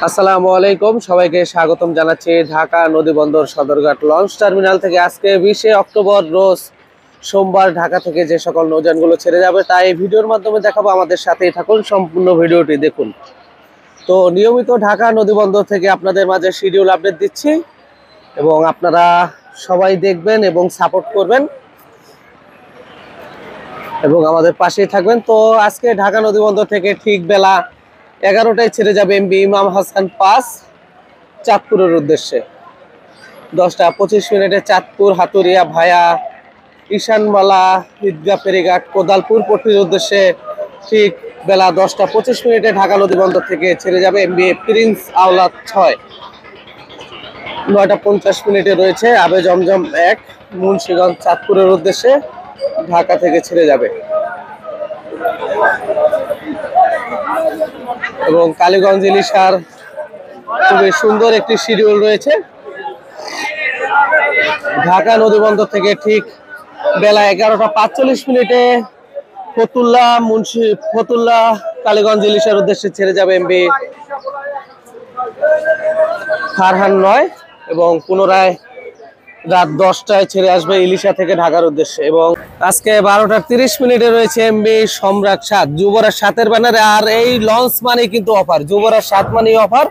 আসসালামু আলাইকুম, সবাইকে স্বাগতম জানাচ্ছি ঢাকা নদীবন্দর সদরঘাট লঞ্চ টার্মিনাল থেকে। আজকে 20 অক্টোবর রোজ সোমবার ঢাকা থেকে যে সকল নৌযানগুলো ছেড়ে যাবে তাই এই ভিডিওর মাধ্যমে দেখাবো। আমাদের সাথেই থাকুন, সম্পূর্ণ ভিডিওটি দেখুন। তো নিয়মিত ঢাকা নদীবন্দর থেকে আপনাদের মাঝে শিডিউল আপডেট দিচ্ছি এবং আপনারা সবাই দেখবেন এবং সাপোর্ট করবেন এবং আমাদের পাশেই থাকবেন। তো আজকে ঢাকা নদীবন্দর থেকে ঠিক বেলা 11টায় ছেড়ে যাবে এমবি ইমাম হাসান পাস চাঁদপুরের উদ্দেশ্যে। 10টা 25 চাঁদপুর হাতুরিয়া ভায়া ঈশানমালা ঈদগাহ ফেরিঘাট কোদালপুর পট্টির উদ্দেশ্যে ঠিক বেলা 10টা 25 ঢাকা নদীবন্দর থেকে ছেড়ে যাবে এমবি প্রিন্স আওলাদ 6। 9টা 50 রয়েছে আবে জমজম 1 মুন্সিগঞ্জ চাঁদপুরের উদ্দেশ্যে ঢাকা থেকে ছেড়ে যাবে। এবং কালীগঞ্জ ইলিশার খুবই সুন্দর একটি শিডিউল রয়েছে। ঢাকা নদীবন্দর থেকে ঠিক বেলা 11টা 45 ফতুল্লা কালীগঞ্জ ইলিশার উদ্দেশ্যে ছেড়ে যাবে এমবি ফারহান 9 এবং পুনরায় রাত 10টায় ছেড়ে আসবে ইলিশা থেকে ঢাকার উদ্দেশ্যে। এবং আজকে 12টা 30 রয়েছে এমবি সম্রাট 7 যুবরাজ 7-এর ব্যানারে। আর এই লঞ্চ মানে কিন্তু অফার, যুবরাজ 7 মানে অফার।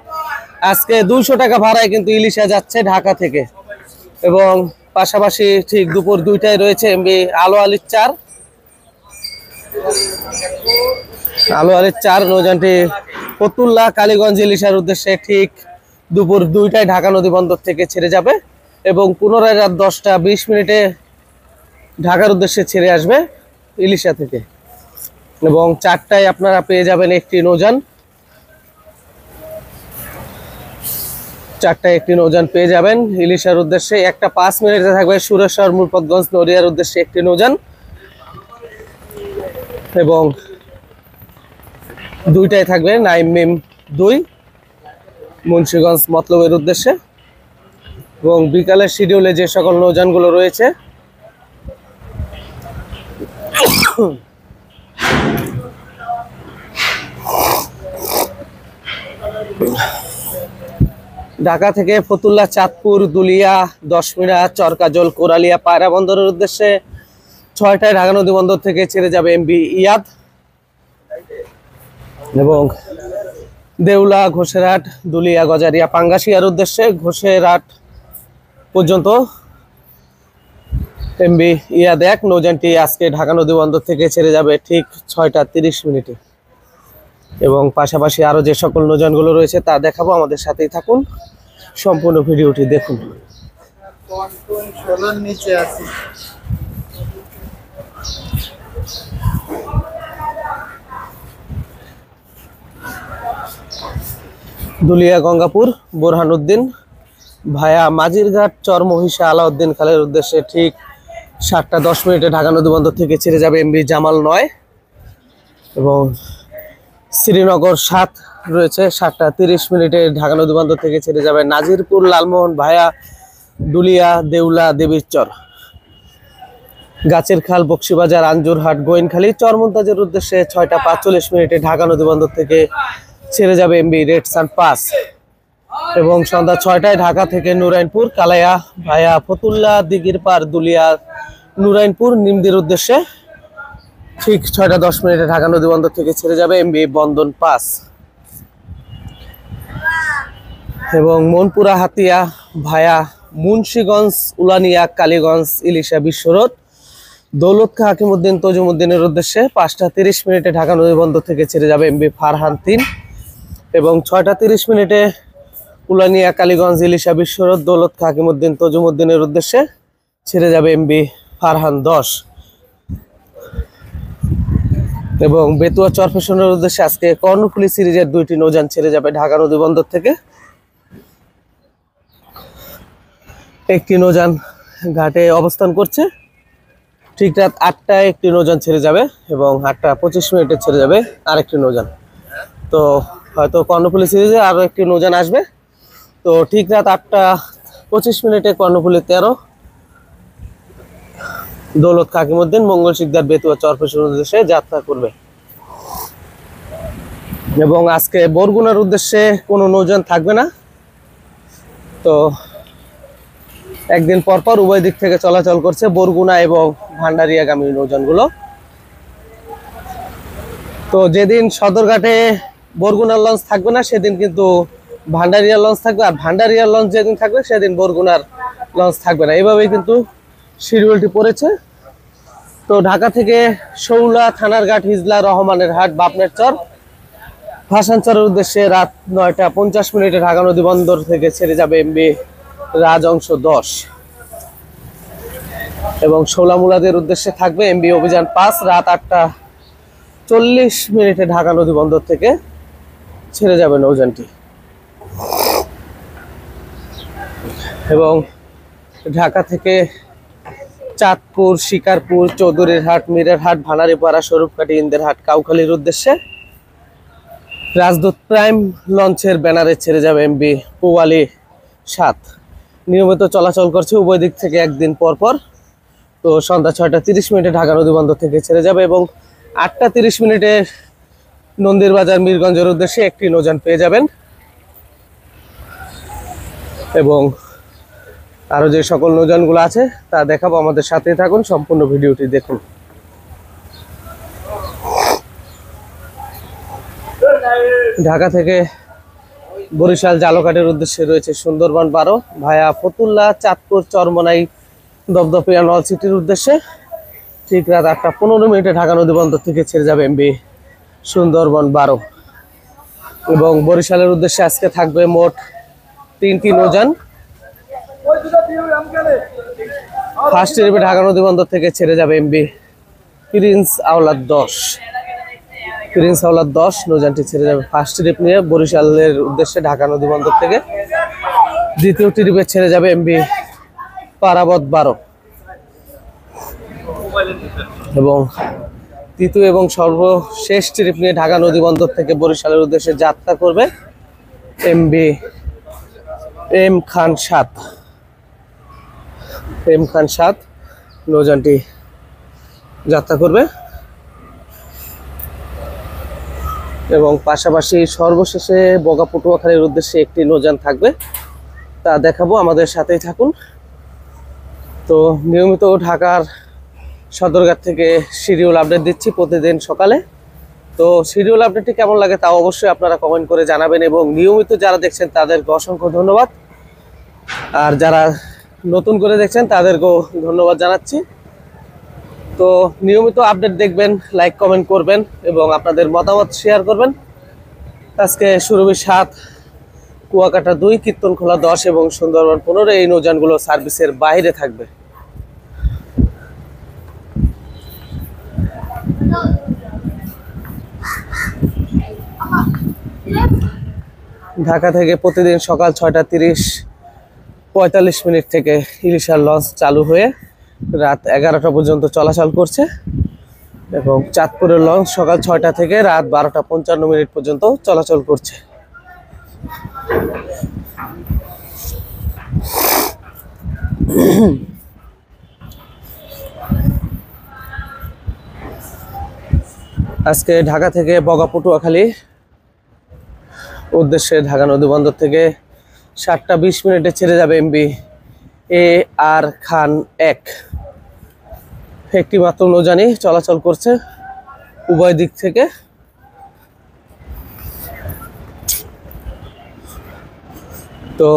আজকে 200 টাকা ভাড়ায় কিন্তু ইলিশা যাচ্ছে ঢাকা থেকে। এবং পাশাপাশি ঠিক দুপুর 2টায় রয়েছে এমবি আলো আলীর 4 নৌযানটি ফতুল্লা কালীগঞ্জ ইলিশার উদ্দেশ্যে ঠিক দুপুর 2টায় ঢাকা নদীবন্দর থেকে ছেড়ে যাবে এবং পুনরায় রাত 10টা 20 ঢাকার উদ্দেশ্যে ছেড়ে আসবে ইলিশা থেকে। এবং 4টায় আপনারা পেয়ে যাবেন একটি নৌযান, 4টায় একটি নৌযান পেয়ে যাবেন ইলিশার উদ্দেশ্যে। 1টা 5 থাকবে সুরেশ্বর মুরপতগঞ্জ নড়িয়ার উদ্দেশ্যে একটি নৌযান এবং 2টায় থাকবে নাইম মিম 2 মুন্সিগঞ্জ মতলবের উদ্দেশ্যে। এবং বিকালের শিডিউলে যে সকল নৌযানগুলো রয়েছে ঢাকা থেকে ফতুল্লা চাঁদপুর দুলিয়া 10 চরকাজল কোরালিয়া পায়রা বন্দরের উদ্দেশ্যে 6টায় ঢাকা নদীবন্দর থেকে ছেড়ে যাবে এমবি ইয়াদ এবং দেউলা ঘোষেরহাট দুলিয়া গজারিয়া পাঙ্গাসিয়ার উদ্দেশ্যে ঘোষেরহাট পর্যন্ত এমবি ইয়াদ 1 নৌযানটি আজকে ঢাকা নদীবন্দর থেকে ছেড়ে যাবে ঠিক 6টা 30 এবং পাশাপাশি আরো যে সকল নৌযানগুলো রয়েছে তা দেখাবো। আমাদের সাথেই থাকুন, সম্পূর্ণ ভিডিওটি দেখুন। দুলিয়া গঙ্গাপুর বোরহানুদ্দিন ভায়া মাজিরঘাট চরমহিষা আলাউদ্দিন খালের উদ্দেশ্যে ঠিক 7টা 10 ঢাকা নদীবন্দর থেকে ছেড়ে যাবে এমবি জামাল 9 এবং শ্রীনগর 7 রয়েছে 7টা 30 ঢাকা নদীবন্দর থেকে ছেড়ে যাবে নাজিরপুর লালমোহন ভায়া দুলিয়া দেউলা দেবীরচর গাছের খাল বক্সিবাজার আঞ্জুরহাট গোয়েনখালী চরমন্তাজের উদ্দেশ্যে 6টা 45 ঢাকা নদীবন্দর থেকে ছেড়ে যাবে এমবি রেড সান পাস এবং সন্ধ্যা 6টায় ঢাকা থেকে নুরাইনপুর কালাইয়া ভায়া ফতুল্লা দিঘির পার দুলিয়া নুরাইনপুর নিমদির উদ্দেশ্যে ঠিক 6টা 10 ঢাকা নদীবন্দর থেকে ছেড়ে যাবে এমবি বন্দন পাস এবং মনপুরা হাতিয়া ভায়া মুন্সিগঞ্জ উলানিয়া কালীগঞ্জ ইলিশা বিশ্বরোড দৌলত খা হাকিমউদ্দিন তজুমউদ্দিনের উদ্দেশ্যে 5টা 30 ঢাকা নদীবন্দর থেকে ছেড়ে যাবে এমবি ফারহান 3 এবং 6টা 30 উলানিয়া কালীগঞ্জ ইলিশা বিশ্বরোড দৌলত খা হাকিমউদ্দিন তজুমউদ্দিনের উদ্দেশ্যে ছেড়ে যাবে এমবি ফারহান 10 এবং বেতুয়া চরফেশনের উদ্দেশ্যে আজকে কর্ণফুলী সিরিজের 2টি নৌযান ছেড়ে যাবে ঢাকা নদীবন্দর থেকে। একটি নৌযান ঘাটে অবস্থান করছে, ঠিক রাত 8টায় একটি নৌযান ছেড়ে যাবে এবং 8টা 25 ছেড়ে যাবে আরেকটি নৌযান। তো হয়তো কর্ণফুলী সিরিজে আরো একটি নৌযান আসবে। তো ঠিক রাত 8টা 25 কর্ণফুলী 13 দৌলত খা হাকিমউদ্দিন মঙ্গল শিকদার বেতুয়া চরফেশনের উদ্দেশ্যে যাত্রা করবে। এবং আজকে বরগুনার উদ্দেশ্যে কোনো নৌযান থাকবে না। তো একদিন পর পর উভয় দিক থেকে চলাচল করছে বরগুনা এবং ভান্ডারিয়াগামী নৌযানগুলো। তো যেদিন সদরঘাটে বরগুনার লঞ্চ থাকবে না সেদিন কিন্তু ভান্ডারিয়ার লঞ্চ থাকবে, আর ভান্ডারিয়ার লঞ্চ যেদিন থাকবে সেদিন বরগুনার লঞ্চ থাকবে না। এইভাবেই কিন্তু শিডিউলটি পড়েছে। তো ঢাকা থেকে শৌলা, থানারঘাট, হিজলা, রহমানের হাট, বাপনের চর, ভাসানচরের উদ্দেশ্যে রাত 9টা 50 মিনিটে ঢাকা নদী বন্দর থেকে ছেড়ে যাবে এমবি রাজংশ 10 এবং শৌলা মুলাদের উদ্দেশ্যে থাকবে এমবি অভিযান 5 রাত 8টা 40 মিনিটে ঢাকা নদী বন্দর থেকে ছেড়ে যাবে নৌযানটি। এবং ঢাকা থেকে চাঁদপুর, শিকারপুর, চৌধুরীরহাট, মিরেরহাট, ভানারীপাড়া, স্বরূপকাঠি, ইন্দেরহাট, কাউখালীর উদ্দেশ্যে রাজদূত প্রাইম লঞ্চের ব্যানারে ছেড়ে যাবে এমবি পুবালি 7। নিয়মিত চলাচল করছে উভয় দিক থেকে একদিন পর পর। তো সন্ধ্যা 6টা 30 মিনিটে ঢাকা নদী বন্দর থেকে ছেড়ে যাবে এবং 8টা 30 মিনিটে নন্দীরবাজার, মিরগঞ্জের উদ্দেশ্যে একটি নৌযান পেয়ে যাবেন। এবং আরো যে সকল নৌযানগুলো আছে তা দেখাবো, আমাদের সাথেই থাকুন, সম্পূর্ণ ভিডিওটি দেখুন। ঢাকা থেকে বরিশাল জালকাটের উদ্দেশ্যে রয়েছে সুন্দরবন 12 ভায়া ফতুল্লা, চাঁদপুর, চরমনাই, দপদপিয়া, নলছিটির উদ্দেশ্যে ঠিক রাত 8টা 15 মিনিটে ঢাকা নদী বন্দর থেকে ছেড়ে যাবে এমবি সুন্দরবন 12। এবং বরিশালের উদ্দেশ্যে আজকে থাকবে মোট 3টি নৌযান। ফার্স্ট ট্রিপে ঢাকা নদী বন্দর থেকে ছেড়ে যাবে এমবি প্রিন্স আওলাদ 10। প্রিন্স আওলাদ 10 নৌযানটি ছেড়ে যাবে ফার্স্ট ট্রিপ নিয়ে বরিশালের উদ্দেশ্যে ঢাকা নদী বন্দর থেকে। দ্বিতীয় ট্রিপে ছেড়ে যাবে এমবি পারাবত 12 এবং তৃতীয় এবং সর্বশেষ ট্রিপ নিয়ে ঢাকা নদী বন্দর থেকে বরিশালের উদ্দেশ্যে যাত্রা করবে এমবি এম খান 7। এম খান 7 নৌযানটি যাত্রা করবে এবং পাশাপাশি সর্বশেষে বগা পটুয়াখালীর উদ্দেশ্যে একটি নৌযান থাকবে, তা দেখাবো, আমাদের সাথেই থাকুন। তো নিয়মিত ঢাকার সদরঘাট থেকে শিডিউল আপডেট দিচ্ছি প্রতিদিন সকালে। তো শিডিউল আপডেটটি কেমন লাগে তা অবশ্যই আপনারা কমেন্ট করে জানাবেন এবং নিয়মিত যারা দেখছেন তাদেরকে অসংখ্য ধন্যবাদ, আর যারা নতুন করে দেখছেন তাদেরকেও ধন্যবাদ জানাচ্ছি। তো নিয়মিত আপডেট দেখবেন, লাইক কমেন্ট করবেন এবং আপনাদের মতামত শেয়ার করবেন। আজকে সুরভি 7, কুয়াকাটা 2, কীর্তনখোলা 10 এবং সুন্দরবন 15 এই নৌযানগুলো সার্ভিসের বাইরে থাকবে। ঢাকা থেকে প্রতিদিন সকাল 6টা 30-45 মিনিট থেকে ইলিশার লঞ্চ চালু হয়ে রাত 11টা পর্যন্ত চলাচল করছে এবং চাঁদপুরের লঞ্চ সকাল 6টা থেকে রাত 12টা 55 মিনিট পর্যন্ত চলাচল করছে। আজকে ঢাকা থেকে বগা পটুয়াখালী উদ্দেশ্যে ঢাকা নদী বন্দর থেকে 7টা 20 মিনিটে ছেড়ে যাবে এমবি এ আর খান 1। একটি মাত্র নৌযানই চলাচল করছে উভয় দিক থেকে। তো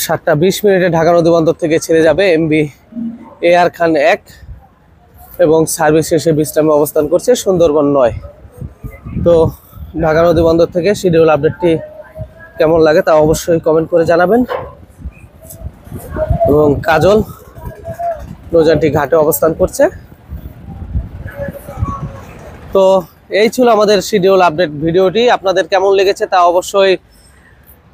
7টা 20 মিনিটে ঢাকা নদী বন্দর থেকে ছেড়ে যাবে এমবি এ আর খান 1 এবং সার্ভিস শেষে বিশ্রামে অবস্থান করছে সুন্দরবন 9। তো ঢাকা নদী বন্দর থেকে শিডিউল আপডেটটি কেমন লাগে তা অবশ্যই কমেন্ট করে জানাবেন। এবং কাজল নৌযানটি ঘাটে অবস্থান করছে। তো এই ছিল আমাদের শিডিউল আপডেট ভিডিওটি, আপনাদের কেমন লেগেছে তা অবশ্যই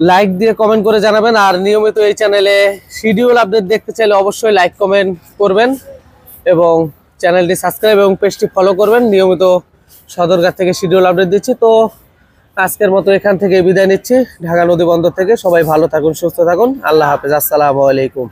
লাইক দিয়ে কমেন্ট করে জানাবেন। আর নিয়মিত এই চ্যানেলে শিডিউল আপডেট দেখতে চাইলে অবশ্যই লাইক কমেন্ট করবেন এবং চ্যানেলটি সাবস্ক্রাইব এবং পেজটি ফলো করবেন। নিয়মিত সদরঘাট থেকে শিডিউল আপডেট দিচ্ছি। তো আজকের মতো এখান থেকে বিদায় নিচ্ছি ঢাকা নদী বন্দর থেকে। সবাই ভালো থাকুন, সুস্থ থাকুন, আল্লাহ হাফেজ, আসসালামু আলাইকুম।